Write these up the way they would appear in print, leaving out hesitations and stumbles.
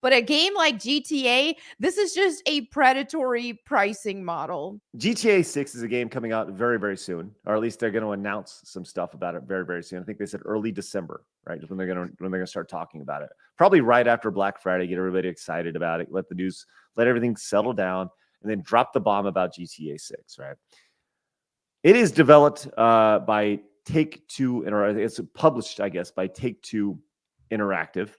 But a game like GTA, this is just a predatory pricing model. GTA 6 is a game coming out very, very soon, or at least they're going to announce some stuff about it very, very soon. I think they said early December, right? When they're going to start talking about it. Probably right after Black Friday, get everybody excited about it, let the news, let everything settle down, and then drop the bomb about GTA 6, right? It is developed by Take-Two, it's published, I guess, by Take-Two Interactive.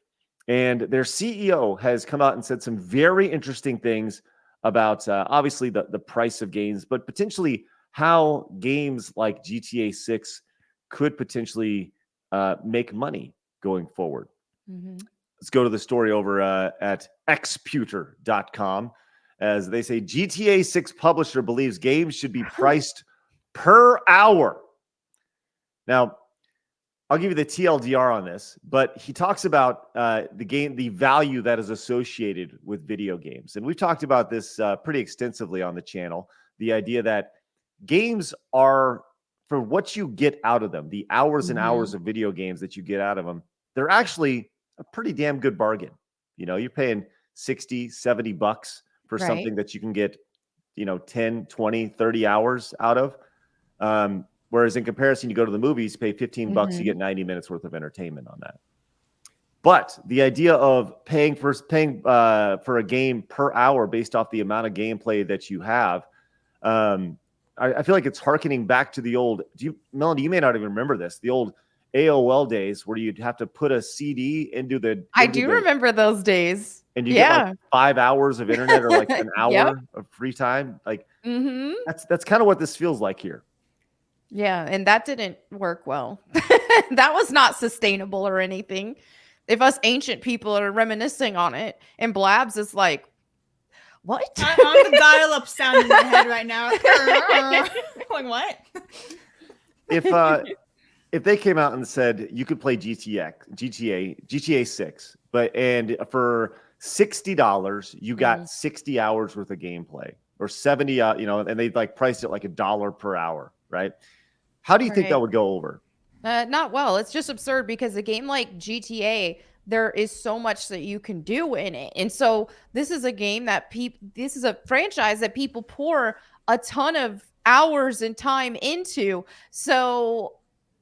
And their CEO has come out and said some very interesting things about obviously the price of games, but potentially how games like GTA 6 could potentially make money going forward. Mm-hmm. Let's go to the story over at xputer.com. As they say, GTA 6 publisher believes games should be priced per hour. Now, I'll give you the TLDR on this, but he talks about the value that is associated with video games. And we've talked about this pretty extensively on the channel. The idea that games are, for what you get out of them, the hours and hours of video games that you get out of them, they're actually a pretty damn good bargain. You know, you're paying 60, 70 bucks for something that you can get, 10, 20, 30 hours out of. Whereas in comparison, you go to the movies, pay 15 bucks, you get 90 minutes worth of entertainment on that. But the idea of paying for a game per hour based off the amount of gameplay that you have, I feel like it's harkening back to the old. Melanie, you may not even remember this. The old AOL days where you'd have to put a CD into the. I do remember those days. And you get like 5 hours of internet or like an hour of free time. Like that's kind of what this feels like here. Yeah, and that didn't work well. That was not sustainable or anything. If us ancient people are reminiscing on it, and Blabs is like, what? On the dial-up sound in my head right now. Like, what? If they came out and said you could play GTA 6, and for $60 you got 60 hours worth of gameplay, or 70, and they like priced it like $1 per hour, right? How do you think that would go over? Not well. It's just absurd because a game like GTA, there is so much that you can do in it. And so this is a game that this is a franchise that people pour a ton of hours and time into. So,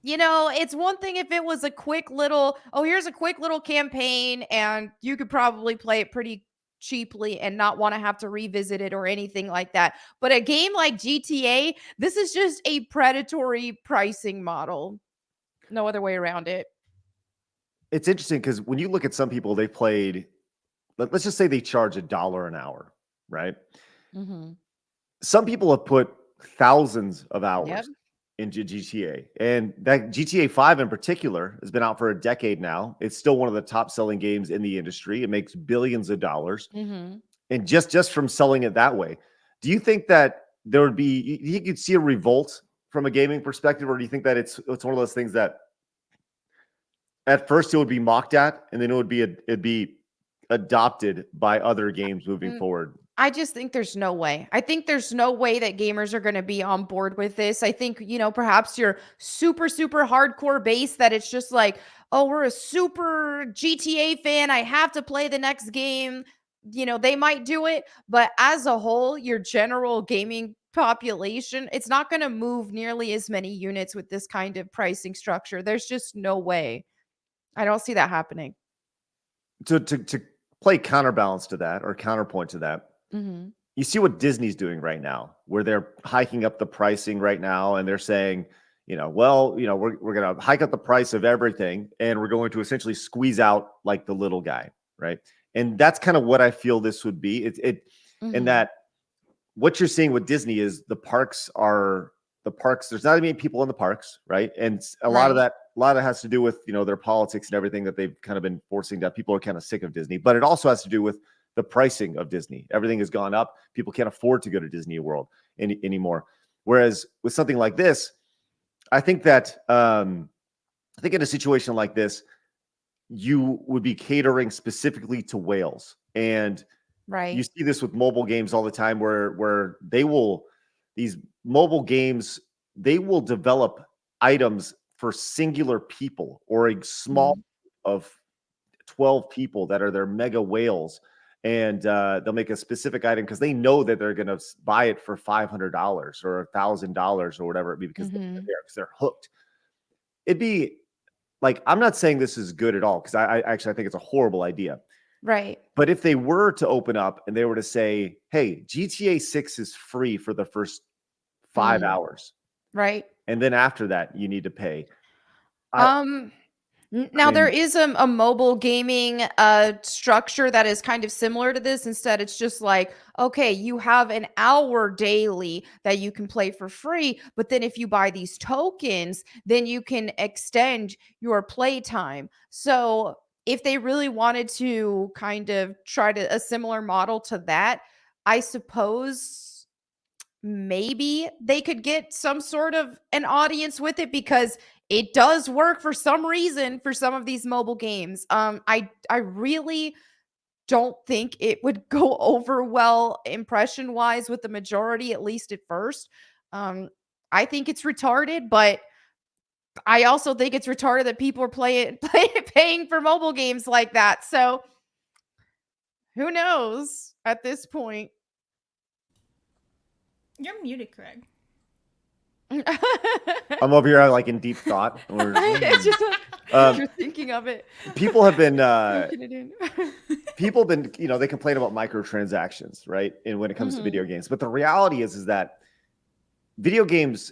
it's one thing if it was a quick little, here's a quick little campaign and you could probably play it pretty cheaply and not want to have to revisit it or anything like that. But a game like GTA, this is just a predatory pricing model. No other way around it. It's interesting because when you look at some people, they played, let's just say they charge $1 an hour, right? Some people have put thousands of hours into GTA, and that GTA 5 in particular has been out for a decade now. It's still one of the top selling games in the industry. It makes billions of dollars. And just from selling it that way, do you think that there would be, you could see a revolt from a gaming perspective, or do you think that it's one of those things that at first it would be mocked at, and then it'd be adopted by other games moving forward? I just think there's no way. I think there's no way that gamers are going to be on board with this. I think, perhaps you're super, super hardcore base that it's just like, oh, we're a super GTA fan. I have to play the next game. They might do it. But as a whole, your general gaming population, it's not going to move nearly as many units with this kind of pricing structure. There's just no way. I don't see that happening. To play counterbalance to that, or counterpoint to that, you see what Disney's doing right now, where they're hiking up the pricing right now, and they're saying, we're going to hike up the price of everything, and we're going to essentially squeeze out like the little guy, right? And that's kind of what I feel this would be. And that what you're seeing with Disney is the parks. There's not many people in the parks, right? And a lot of that has to do with their politics and everything that they've kind of been forcing down. People are kind of sick of Disney, but it also has to do with the pricing of Disney. Everything has gone up. People can't afford to go to Disney World anymore. Whereas with something like this, I think that in a situation like this, you would be catering specifically to whales. And you see this with mobile games all the time, where these mobile games, they will develop items for singular people or a small of 12 people that are their mega whales, and they'll make a specific item because they know that they're going to buy it for $500 or $1,000 or whatever it be because they're hooked. It'd be like, I'm not saying this is good at all because I actually think it's a horrible idea. Right. But if they were to open up and they were to say, hey, GTA 6 is free for the first 5 hours. Right. And then after that, you need to pay. Now there is a mobile gaming structure that is kind of similar to this. Instead, it's just like, okay, you have an hour daily that you can play for free, but then if you buy these tokens, then you can extend your play time. So if they really wanted to kind of try to a similar model to that, I suppose maybe they could get some sort of an audience with it because it does work for some reason for some of these mobile games. I really don't think it would go over well impression wise with the majority, at least at first. I think it's retarded, but I also think it's retarded that people are paying for mobile games like that. So who knows at this point? You're muted, Craig. I'm over here like in deep thought. It's just you're thinking of it. People have been Soaking it in. people have been, they complain about microtransactions, right? And when it comes to video games, but the reality is that video games,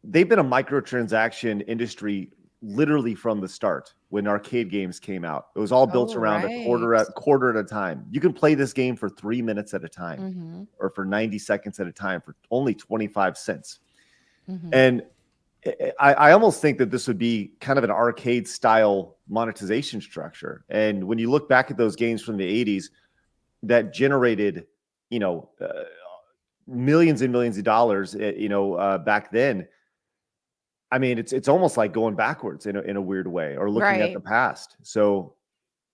they've been a microtransaction industry literally from the start. When arcade games came out, it was all built around a quarter at a time. You can play this game for 3 minutes at a time, or for 90 seconds at a time for only 25 cents. And I almost think that this would be kind of an arcade style monetization structure. And when you look back at those games from the 80s that generated, millions and millions of dollars, back then, I mean, it's almost like going backwards in a weird way, or looking at the past. So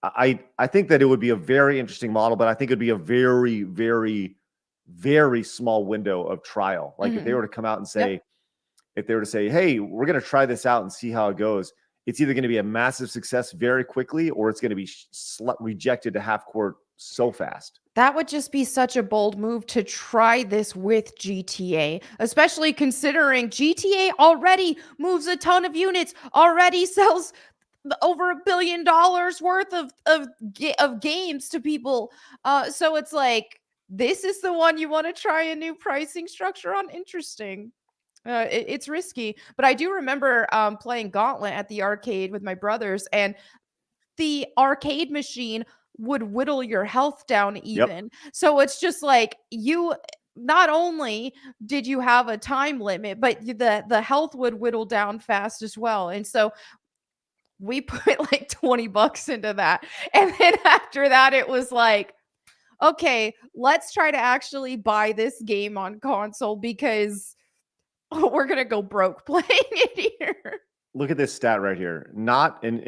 I think that it would be a very interesting model, but I think it'd be a very, very, very small window of trial. Like if they were to come out and say, if they were to say, hey, we're going to try this out and see how it goes, it's either going to be a massive success very quickly, or it's going to be rejected to half court so fast. That would just be such a bold move to try this with GTA, especially considering GTA already moves a ton of units, already sells over $1 billion worth of games to people. So it's like, this is the one you want to try a new pricing structure on? Interesting. It's risky, but I do remember playing Gauntlet at the arcade with my brothers, and the arcade machine would whittle your health down even. So it's just like, you not only did you have a time limit, but the health would whittle down fast as well. And so we put like $20 into that. And then after that, it was like, okay, let's try to actually buy this game on console because we're going to go broke playing it here. Look at this stat right here. Not an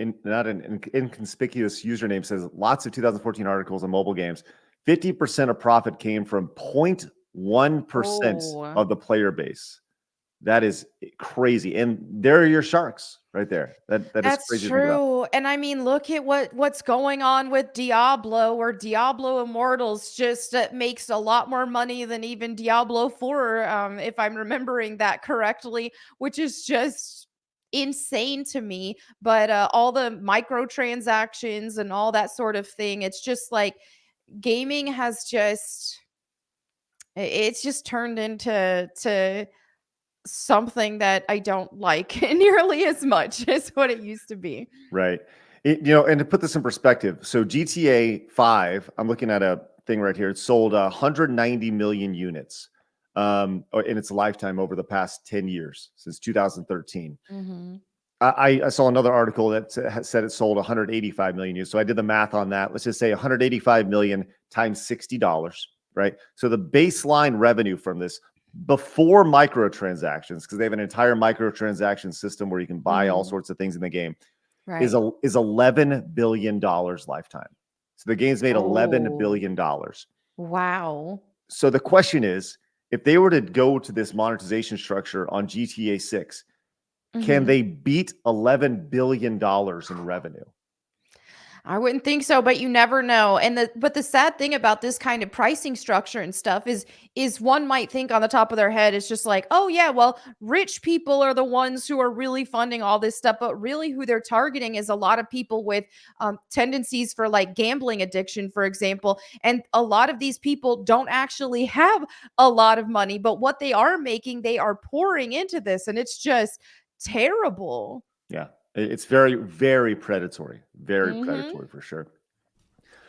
inconspicuous username says lots of 2014 articles on mobile games. 50% of profit came from 0.1% of the player base. That is crazy. And there are your sharks right there. That's crazy. True. And I mean, look at what's going on with Diablo, where Diablo Immortals just makes a lot more money than even Diablo 4, if I'm remembering that correctly, which is just insane to me. But all the microtransactions and all that sort of thing, it's just like gaming has it's just turned into something that I don't like nearly as much as what it used to be. Right. And to put this in perspective, so GTA 5, I'm looking at a thing right here. It sold 190 million units in its lifetime over the past 10 years, since 2013. I saw another article that said it sold 185 million units. So I did the math on that. Let's just say 185 million times $60, right? So the baseline revenue from this before microtransactions, because they have an entire microtransaction system where you can buy all sorts of things in the game, is $11 billion lifetime. So the game's made $11 billion. Wow. So the question is, if they were to go to this monetization structure on GTA 6, can they beat $11 billion in revenue? I wouldn't think so, but you never know. And the sad thing about this kind of pricing structure and stuff is one might think on the top of their head it's just like, "Oh yeah, well, rich people are the ones who are really funding all this stuff." But really who they're targeting is a lot of people with tendencies for like gambling addiction, for example. And a lot of these people don't actually have a lot of money, but what they are making, they are pouring into this, and it's just terrible. Yeah. It's very, very predatory. Very Mhm. predatory for sure.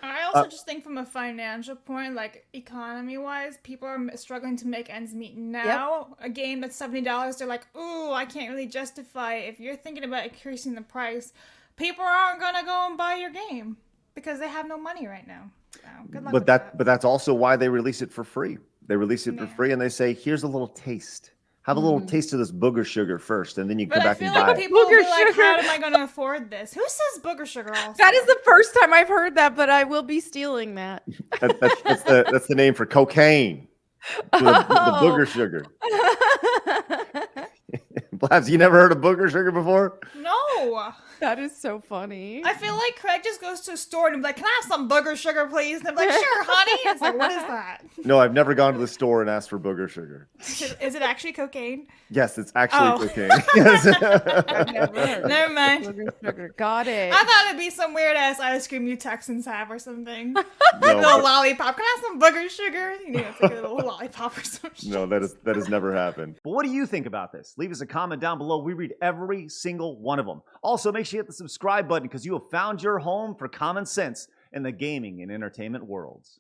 I also just think from a financial point, like economy-wise, people are struggling to make ends meet now. A game that's $70, they're like, "Ooh, I can't really justify it." If you're thinking about increasing the price, people aren't gonna go and buy your game because they have no money right now. So good luck with that. But that's also why they release it for free. They release it for Yeah. free and they say, "Here's a little taste. Have a little taste of this booger sugar first, and then you But come I back feel and like buy it." people will be Booger like, sugar. "How am I going to afford this?" Who says booger sugar? Also, That is the first time I've heard that, but I will be stealing that. That's the name for cocaine. The booger sugar. Blabs, you never heard of booger sugar before? no. That is so funny. I feel like Craig just goes to a store and be like, "Can I have some booger sugar, please?" And I'm like, "Sure, honey." It's like, what is that? No, I've never gone to the store and asked for booger sugar. Is it actually cocaine? Yes, it's actually Oh. cocaine. Yes. I've never heard. Never mind. Sugar, sugar. Got it. I thought it'd be some weird ass ice cream you Texans have or something. Like No, a little but- lollipop. Can I have some booger sugar? You know, it's like a little lollipop or some shit. No, that has never happened. But what do you think about this? Leave us a comment down below. We read every single one of them. Also, make sure you hit the subscribe button because you have found your home for common sense in the gaming and entertainment worlds.